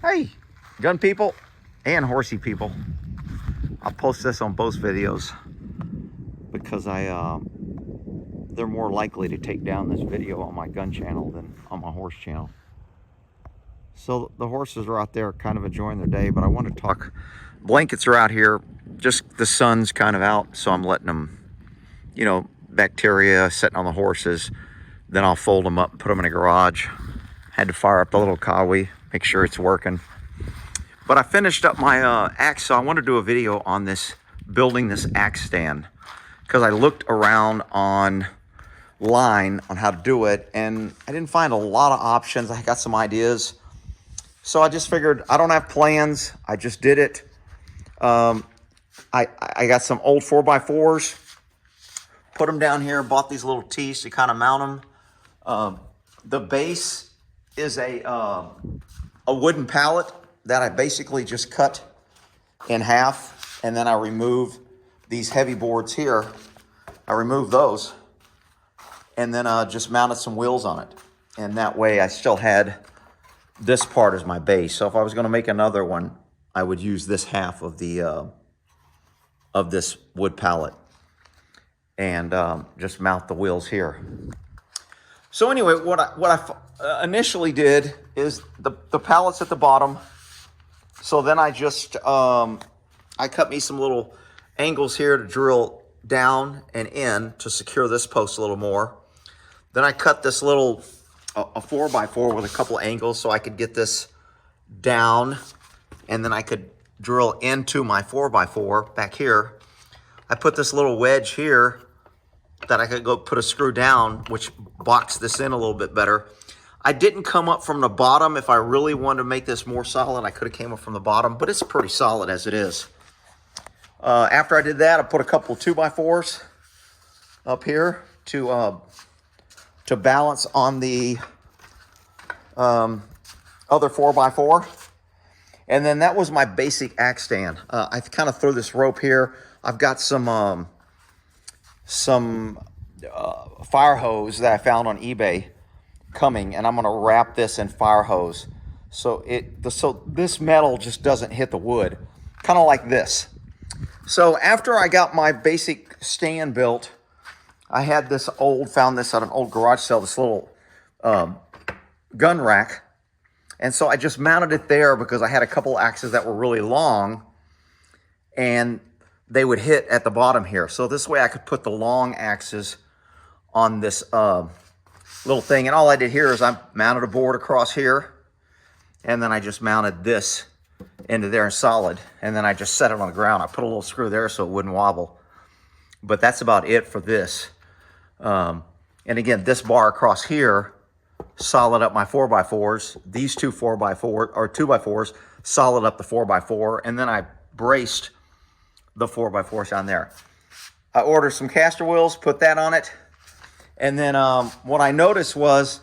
Hey, gun people and horsey people. I'll post this on both videos because they're more likely to take down this video on my gun channel than on my horse channel. So the horses are out there kind of enjoying their day, but I want to talk. Blankets are out here, just the sun's kind of out, so I'm letting them, bacteria sitting on the horses. Then I'll fold them up and put them in a garage. Had to fire up the little Kawi, make sure it's working. But I finished up my axe, so I want to do a video on this, building this axe stand, because I looked around online on how to do it, and I didn't find a lot of options. I got some ideas. So I just figured, I don't have plans, I just did it. I got some old 4x4s, put them down here, bought these little tees to kind of mount them. The base is a wooden pallet that I basically just cut in half, and then I remove these heavy boards here. I remove those, and then just mounted some wheels on it. And that way I still had this part as my base. So if I was going to make another one, I would use this half of the of this wood pallet and just mount the wheels here. So anyway, what I initially did is the pallets at the bottom. So then I just I cut me some little angles here to drill down and in to secure this post a little more. Then I cut this little a 4x4 with a couple angles so I could get this down, and then I could drill into my 4x4 back here. I put this little wedge here that I could go put a screw down, which boxed this in a little bit better. I didn't come up from the bottom. If I really wanted to make this more solid, I could have came up from the bottom, but it's pretty solid as it is. After I did that, I put a couple 2x4s up here to balance on the other 4x4. And then that was my basic axe stand. I kind of threw this rope here. I've got some fire hose that I found on eBay coming, and I'm going to wrap this in fire hose so this metal just doesn't hit the wood, kind of like this. So after I got my basic stand built, I had found this at an old garage sale, this little gun rack. And so I just mounted it there because I had a couple axes that were really long and they would hit at the bottom here. So this way I could put the long axes on this little thing. And all I did here is I mounted a board across here, and then I just mounted this into there in solid. And then I just set it on the ground. I put a little screw there so it wouldn't wobble. But that's about it for this. And again, this bar across here solid up my 4x4s. These two 2x4s solid up the 4x4, and then I braced the 4x4s down there. I ordered some caster wheels, put that on it, and then what I noticed was,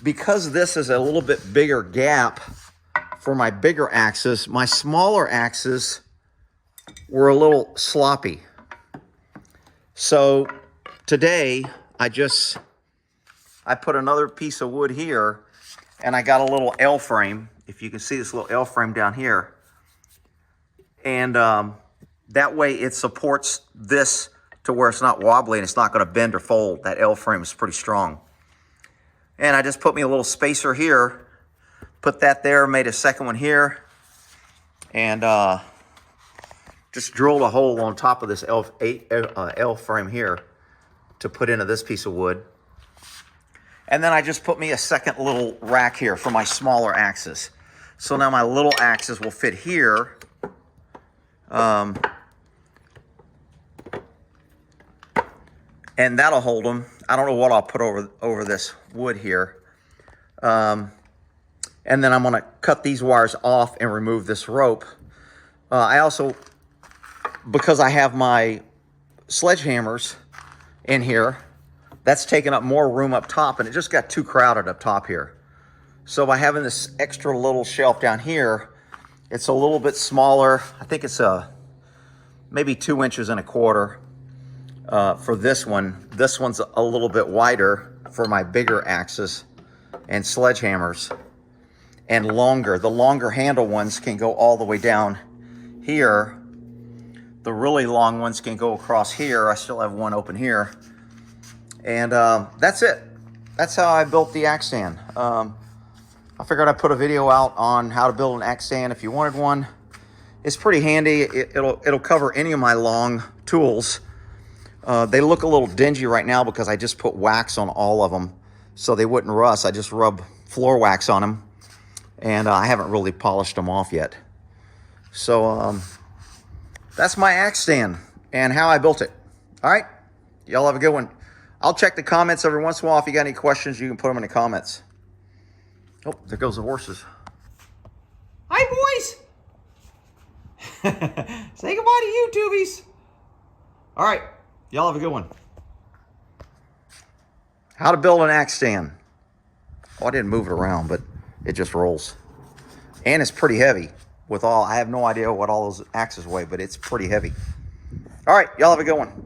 because this is a little bit bigger gap for my bigger axes, my smaller axes were a little sloppy. So today I put another piece of wood here, and I got a little L frame. If you can see this little L frame down here. And that way it supports this to where it's not wobbly and it's not going to bend or fold. That L frame is pretty strong. And I just put me a little spacer here, put that there, made a second one here, and just drilled a hole on top of this L frame here to put into this piece of wood. And then I just put me a second little rack here for my smaller axes. So now my little axes will fit here. And that'll hold them. I don't know what I'll put over this wood here. And then I'm going to cut these wires off and remove this rope. I also, because I have my sledgehammers in here, that's taking up more room up top, and it just got too crowded up top here. So by having this extra little shelf down here, it's a little bit smaller. I think it's maybe 2 inches and a quarter for this one. This one's a little bit wider for my bigger axes and sledgehammers. and longer. The longer handle ones can go all the way down here. The really long ones can go across here. I still have one open here. And that's it. That's how I built the axe stand. I figured I'd put a video out on how to build an axe stand if you wanted one. It's pretty handy. It'll cover any of my long tools. They look a little dingy right now because I just put wax on all of them so they wouldn't rust. I just rub floor wax on them, and I haven't really polished them off yet. So that's my axe stand and how I built it. All right, y'all have a good one. I'll check the comments every once in a while. If you got any questions, you can put them in the comments. Oh, there goes the horses. Hi, boys. Say goodbye to you, Tubies. All right, y'all have a good one. How to build an axe stand. Oh, I didn't move it around, but it just rolls. And it's pretty heavy. I have no idea what all those axes weigh, but it's pretty heavy. All right, y'all have a good one.